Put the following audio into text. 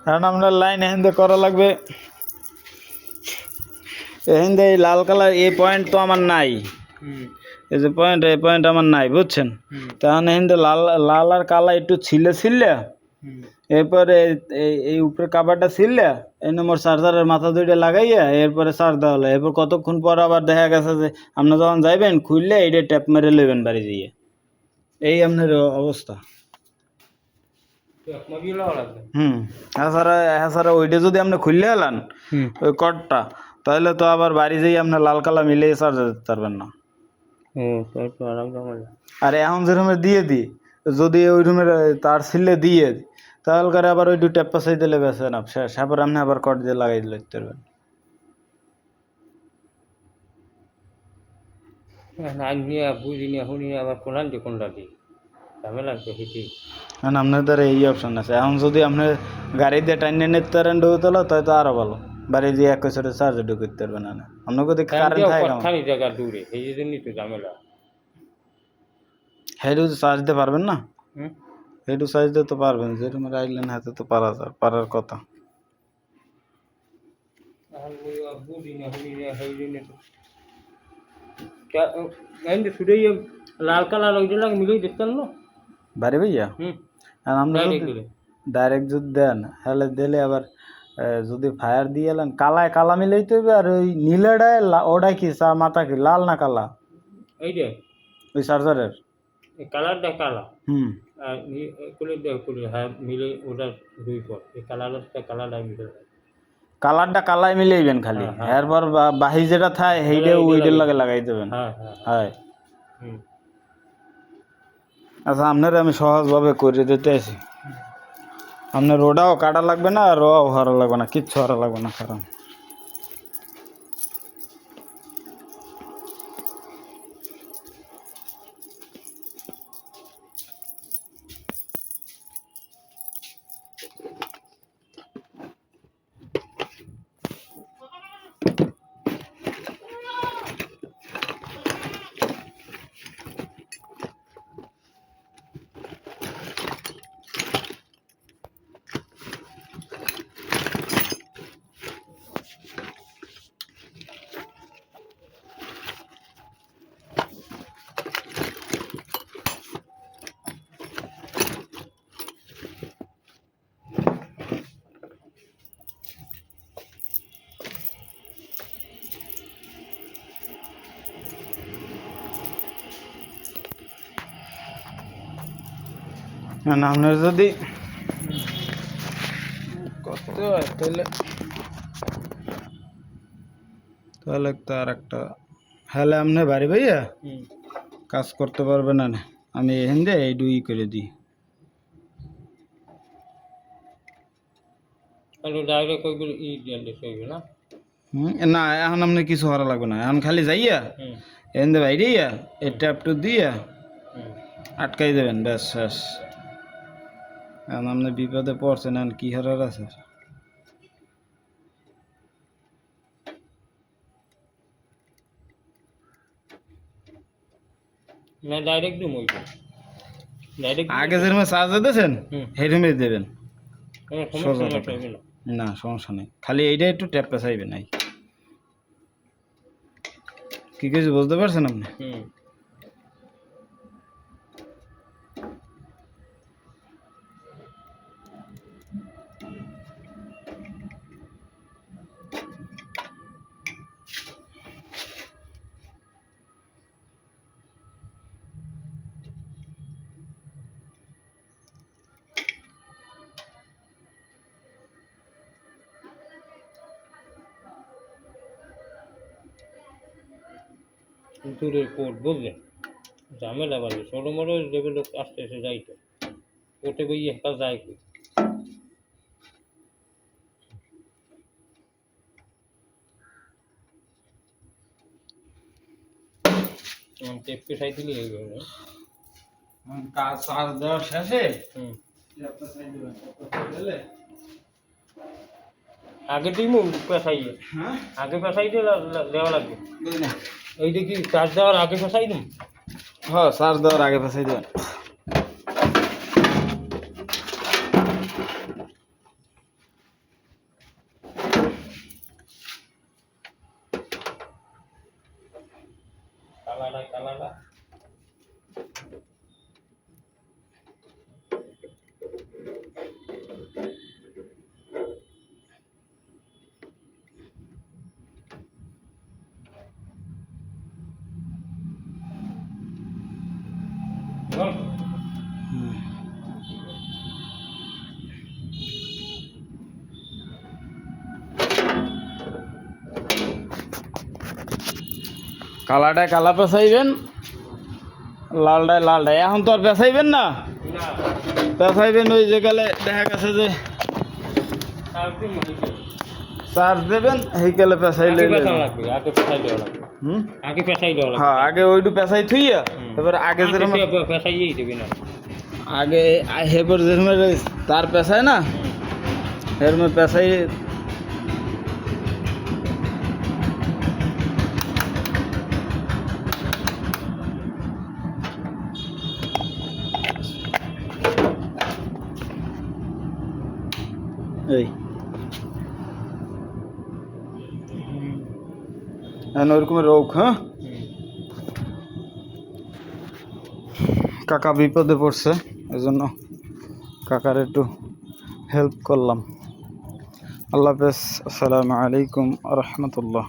কারণ আমরা লাইন এখান করা লাগবে, এখান এই লাল কালার এই পয়েন্ট তো আমার নাই, এই যে পয়েন্ট, এই পয়েন্ট আমার নাই, বুঝছেন? তখন এখান লাল লাল আর কালা একটু ছিলে এরপরে এই উপরে কাভারটা ছিললে এই নম্বর চার্জারের মাথা দুইটা লাগাইয়া এরপরে চার্জ দেওয়া হলো। এরপর কতক্ষণ পর আবার দেখা গেছে যে আপনি যখন যাইবেন খুললে এইটা ট্যাপ মেরে লইবেন বাড়ি দিয়ে। এই আপনার অবস্থা। এছাড়া ওইটা যদি আপনি খুললে এলেন ওই কটটা, তাহলে তো আবার বাড়ি যেয়ে আপনার লাল কালা মিলিয়ে চার্জার দিতে পারবেন না। আর এখন যে রুমে দিয়ে দিই, যদি ওই রুমের তার ছিলে দিয়ে তাহলে করে আবার ওই ট্যাপ পাশাই দিলে বেছে না শেষ, আবার আপনি আবার কট দিয়ে লাগাই দিলে পারবেন। আপনাদের এই অপশন আছে। এখন যদি আপনি গাড়ি দিয়ে টাইনে নিতে পারেন ডুবতলা, তাই তো আরো ভালো, বাড়ি দিয়ে এক বছরে চার্জে ঢুকে দিতে পারবেন না। আপনার যদি কারেন্ট থাকে হেডু চার্জ দিতে পারবেন না, হেডু চার্জ দিতে পারবেন, যে রুমের আইলেন হাতে তো পারার কথা। লাল কালার ওইটা মিলে দেখতেন না বাড়ি ভাইয়া। আমরা ডাইরেক্ট যদি দেন তাহলে দিলে আবার যদি ফায়ার দিয়ে এলেন কালায় কালা মিলাইতে হবে, আর ওই নীলাটায় ওটাই কি মাথা কি লাল না কালা? এইটা ওই চার্জারের কালারটা কালা, আর হ্যাঁ মিলে ওটা দুই পর এই কালারটা মিলে কালারটা কালাই মিলাইবেন খালি, এরপর বাহি যেটা থাকে সেইটা ওইটার লাগে লাগাই দেবেন। হ্যাঁ আচ্ছা, আপনার আমি সহজভাবে করে দিতে আছি। আপনার ওটাও কাটা লাগবে না, আর রও হারা লাগবে না, কিচ্ছু হারা লাগবে না। কারণ আপনার যদি করতে হয় তাহলে তো আর একটা হলে আপনি বাড়ি ভাইয়া কাজ করতে পারবে না। আমি হিন্দে এই দুই করে দিই। না এখন আপনি কিছু হওয়া লাগবে না, এখন খালি যাইয়া এখান বাইরে এই ট্যাপটু দিয়া আটকাই দেবেন, ব্যাস শেষ। এখন আপনি বিপদে পড়ছেন, এখন কি হারার আছে? আগে যে রুমে চার্জ দিতেছেন সেই রুমে দেবেন, না সমস্যা নেই, খালি এইটা একটু ট্যাপ পেঁচাইবে নাই। কি কিছু বুঝতে পারছেন আপনি? দূরের কোর্ট বুঝলেন, ঝামেলা বাড়বে, ছোটো মোটো যেগুলো আস্তে আস্তে যাইতো কোর্টে বই একটা যায় কি টেপ পেশাই দিলে কাজ চার্জ দেওয়ার শেষে আগে দিই পেশাই, আগে পেশাই দিয়ে দেওয়া লাগবে। এইটা কি চার্জ দেওয়ার আগে পেশাই দিন? হ্যাঁ, চার্জ দেওয়ার আগে পেশাই দেবেন। কালাটায় কালা পেঁচাইবেন, লালটায় লালটায়। এখন তো আর পেঁচাইবেন না, না পেঁচাইবেন ওই যে গেলে দেখা গেছে যে তারপরে মনে করি চার্জ দেবেন সেইকালে পেঁচাইলে আগে পেঁচানো লাগবে, আগে পেঁচাই দেওয়া লাগবে, হুম আগে পেঁচাই দেওয়া লাগবে। হ্যাঁ আগে ওইটু পেঁচাই থুইয়া এবার আগে যেরকম পেঁচাইয়েই দেবে না। আগে হেপর যেরকম তার পেঁচায় না এরকম পেঁচাই এই ওরকম রোগ। হ্যাঁ কাকা বিপদে পড়ছে, এই জন্য কাকার একটু হেল্প করলাম। আল্লাহ হাফেজ, আসসালামু আলাইকুম রহমতুল্লাহ।